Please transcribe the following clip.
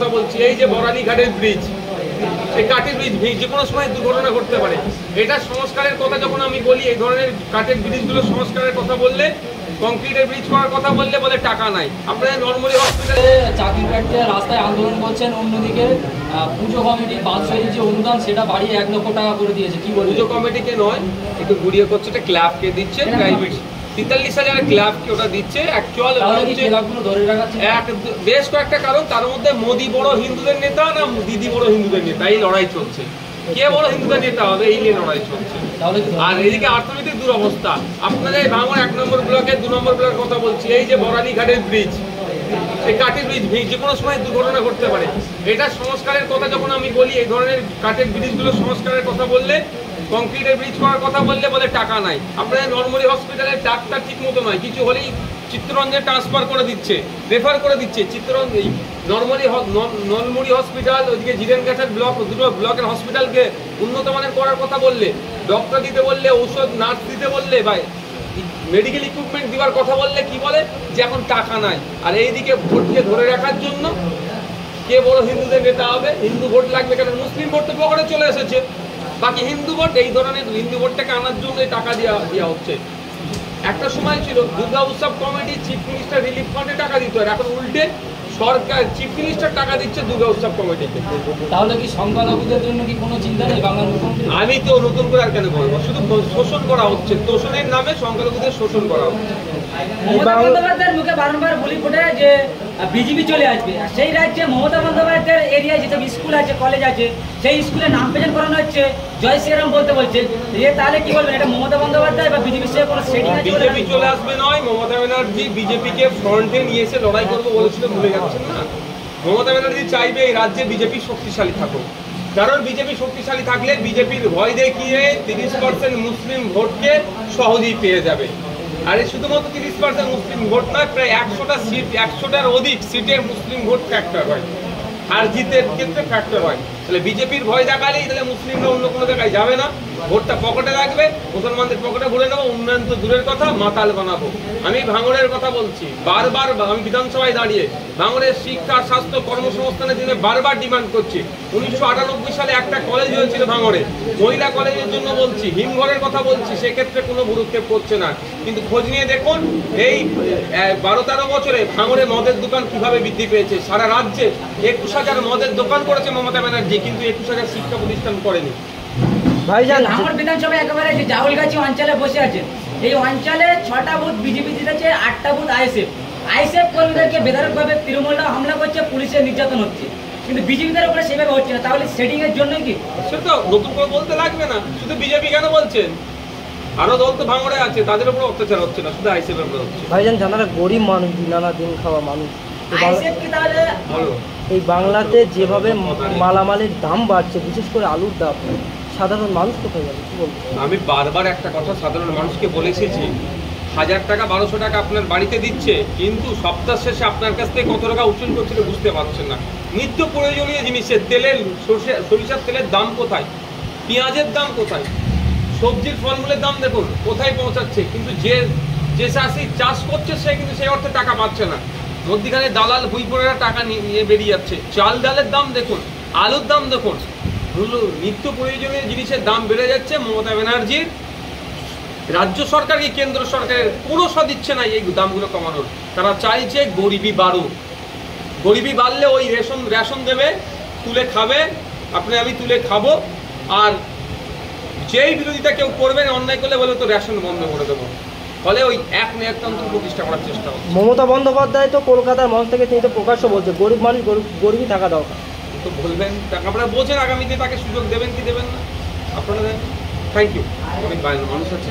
কথা বলছি, এই যে বরানী ঘাটের ব্রিজ, এই কাঠের ব্রিজ যে কোনো সময় দুর্ঘটনা ঘটতে পারে। এটা সংস্কারের কথা যখন আমি বলি, এই ধরনের কাঠের ব্রিজগুলো সংস্কারের কথা বললে, কংক্রিটের ব্রিজ করার কথা বললে বলে টাকা নাই। আপনাদের নরমালি হসপিটালে চাকরি প্রার্থীরা রাস্তায় আন্দোলন করছেন, অন্যদিকে পুজো কমিটি বাৎসরিক যে অনুদান সেটা বাড়িয়ে 1 লক্ষ টাকা করে দিয়েছে। কি বলবো? পুজো কমিটিকে নয়, একটু ঘুরিয়ে করছে, এটা ক্লাবকে দিচ্ছে, প্রাইভেট 43,000 ক্লাবকে ওটা দিচ্ছে। অ্যাকচুয়াল বেশ কয়েকটা কারণ, তার মধ্যে মোদি বড় হিন্দুদের নেতা না দিদি বড় হিন্দুদের নেতা, এই লড়াই চলছে। কে বড় হিন্দুদের নেতা হবে এই নিয়ে লড়াই চলছে। আর এদিকে অর্থনৈতিক দুরবস্থা। আপনাদের ভাঙড় 1 নম্বর ব্লকের 2 নম্বর ব্লকের কথা বলছি, এই যে বরানী ঘাটের ব্রিজ, এই কাঠের ব্রিজ যে কোনো সময় দুর্ঘটনা ঘটতে পারে। এটা সংস্কারের কথা যখন আমি বলি, এই ধরনের কাঠের ব্রিজগুলো সংস্কারের কথা বললে, কংক্রিটের ব্রিজ করার কথা বললে বলে টাকা নাই। আপনাদের নরমালি হসপিটালে ডাক্তার ঠিক মতো নয়, কিছু হলেই চিত্তরঞ্জনে ট্রান্সফার করে দিচ্ছে, রেফার করে দিচ্ছে। চিত্তরঞ্জন নলমুড়ি হসপিটাল, ওইদিকে জিরেনঘাটের ব্লক, দুটো ব্লকের হসপিটালকে উন্নত মানের করার কথা বললে, ডক্টর দিতে বললে, ঔষধ নার্স দিতে বললে, বা মেডিকেল ইকুইপমেন্ট দেওয়ার কথা বললে কি বলে যে এখন টাকা নাই। আর এইদিকে ভোটকে ধরে রাখার জন্য কে বড় হিন্দুদের নেতা হবে, হিন্দু ভোট লাগবে কেন, মুসলিম ভোট তো পকেটে চলে এসেছে, বাকি হিন্দু ভোট, এই ধরনের হিন্দু ভোটটাকে আনার জন্য টাকা দেওয়া হচ্ছে। একটা সময় ছিল দুর্গা উৎসব কমিটি চিফ মিনিস্টার রিলিফ ফান্ডে টাকা দিত, আর এখন উল্টে সরকার চিফ মিনিস্টার টাকা দিচ্ছে দুর্গা উৎসব কমিটিকে। তাহলে কি সংখ্যালঘুদের জন্য কি কোনো চিন্তা নেই বাংলার মুখ্যমন্ত্রী? আমি তো নতুন করে আর কেন বলবো, শুধু শোষণ করা হচ্ছে, তোষণের নামে সংখ্যালঘুদের শোষণ করা হচ্ছে। মমতা বন্দ্যোপাধ্যায়ের মুখে বারংবার বলি ফোটে যে বিজেপি চলে আসবে, আর সেই রাজ্যে মমতা বন্দ্যোপাধ্যায়ের এরিয়ায় যেসব স্কুল আছে, কলেজ আছে, সেই স্কুলে নাম প্রেজেন্ট করানো হচ্ছে, জয় শ্রীরাম বলতে বলছে। তাহলে কি বলবেন, এটা মমতা বন্দ্যোপাধ্যায় বা বিজেপির সাথে কোনো সেটিং আছে? বিজেপি চলে আসবে নয়, মমতা ব্যানার্জি বিজেপিকে ফ্রন্টে নিয়ে এসে লড়াই করবো বলেছিল, ভুলে যাচ্ছেন না? মমতা ব্যানার্জি চাইবে এই রাজ্যে বিজেপি শক্তিশালী থাকুক, কারণ বিজেপি শক্তিশালী থাকলে বিজেপির ভয় দেখিয়ে 30% মুসলিম ভোটকে সহজেই পেয়ে যাবে। আর এই শুধুমাত্র 30% মুসলিম ভোট নয়, প্রায় 100টা সিট, 100টার অধিক সিটে মুসলিম ভোট ফ্যাক্টর হয়, আর জিতের ক্ষেত্রে ফ্যাক্টর হয়। তাহলে বিজেপির ভয় দেখালেই তাহলে মুসলিমরা অন্য কোনো জায়গায় যাবে না, ভোটটা পকেটে রাখবে, মুসলমানদের পকেটে ভরে নেবো, উন্নয়ন তো দূরের কথা, মাতাল বানাবো। আমি ভাঙড়ের কথা বলছি, বারবার আমি বিধানসভায় দাঁড়িয়ে ভাঙড়ের শিক্ষা, স্বাস্থ্য, কর্মসংস্থানের জন্য বারবার ডিমান্ড করছি। 1998 সালে একটা কলেজ হয়েছিল ভাঙড়ে, মহিলা কলেজের জন্য বলছি, হিমঘরের কথা বলছি, সেক্ষেত্রে কোনো ভ্রুক্ষেপ করছে না। কিন্তু খোঁজ নিয়ে দেখুন, এই 12-13 বছরে ভাঙড়ে মদের দোকান কিভাবে বৃদ্ধি পেয়েছে। সারা রাজ্যে 21,000 মদের দোকান করেছে মমতা ব্যানার্জি, কিন্তু 21,000 শিক্ষা প্রতিষ্ঠান করেনি। ভাইজান, আমার বিধানসভা একেবারে যে জাউলগাছি অঞ্চলে বসে আছে, এই অঞ্চলে 6টা বুথ বিজেপি জিতেছে, 8টা বুথ আইএসএফ কর্মীদেরকে বেধড়কভাবে তৃণমূলরা হামলা করছে, পুলিশের নির্যাতন হচ্ছে, কিন্তু বিজেপিদের উপরে সেভাবে হচ্ছে না। তাহলে সেটিং এর জন্য কি সেটা নতুন করে বলতে লাগবে না, শুধু বিজেপি কেন বলছেন, আরো দল তো ভাঙড়ে আছে, তাদের উপর অত্যাচার হচ্ছে না, শুধু আইএসএফ এর উপর হচ্ছে। ভাইজান, যারা গরিব মানুষ, দিনানা দিন খাওয়া মানুষ, আইএসএফ কি তাহলে এই বাংলাতে যেভাবে মালামালের দাম বাড়ছে, বিশেষ করে আলুর দাম, সাধারণ মানুষ কোথায় যাবে কি বলবো? আমি বারবার একটা কথা সাধারণ মানুষকে বলে এসেছি, 1000 টাকা 1200 টাকা আপনার বাড়িতে দিচ্ছে, কিন্তু সপ্তাহ শেষে আপনার কাছ থেকে কত টাকা উসুল করছিল বুঝতে পারছেন না। নিত্য প্রয়োজনীয় জিনিসের তেলের, সরিষার তেলের দাম কোথায়, পেঁয়াজের দাম কোথায়, সবজির ফলমূলের দাম দেখুন কোথায় পৌঁছাচ্ছে, কিন্তু যে চাষি চাষ করছে সে কিন্তু সেই অর্থে টাকা পাচ্ছে না। মধ্যিখানে দালাল ভুইপোড়েরা টাকা নিয়ে বেরিয়ে যাচ্ছে। চাল ডালের দাম দেখুন, আলুর দাম দেখুন, নিত্য প্রয়োজনীয় জিনিসের দাম বেড়ে যাচ্ছে। মমতা ব্যানার্জির রাজ্য সরকার কি কেন্দ্র সরকারের কোনো সদিচ্ছে নাই এই দামগুলো কমানোর। তারা চাইছে গরিবি বাড়ুক, গরিবি বাড়লে ওই রেশন দেবে, তুলে খাবে, আমি তুলে খাবো, আর যেই বিরোধিতা কেউ করবেন অন্যায় করলে বলে তো রেশন বন্ধ করে দেবো, ফলে ওই এক নেতৃত্ব প্রতিষ্ঠা করার চেষ্টা হচ্ছে। মমতা বন্দ্যোপাধ্যায় তো কলকাতার মঞ্চ থেকে তিনি তো প্রকাশ্য বলছে গরিব মানুষ গরিবই থাকা দরকার। তো বলবেন, আপনারা বোঝেন আগামীতে তাকে সুযোগ দেবেন কি দেবেন না, আপনারা দেন। Thank you. অনেক মানুষ আছে।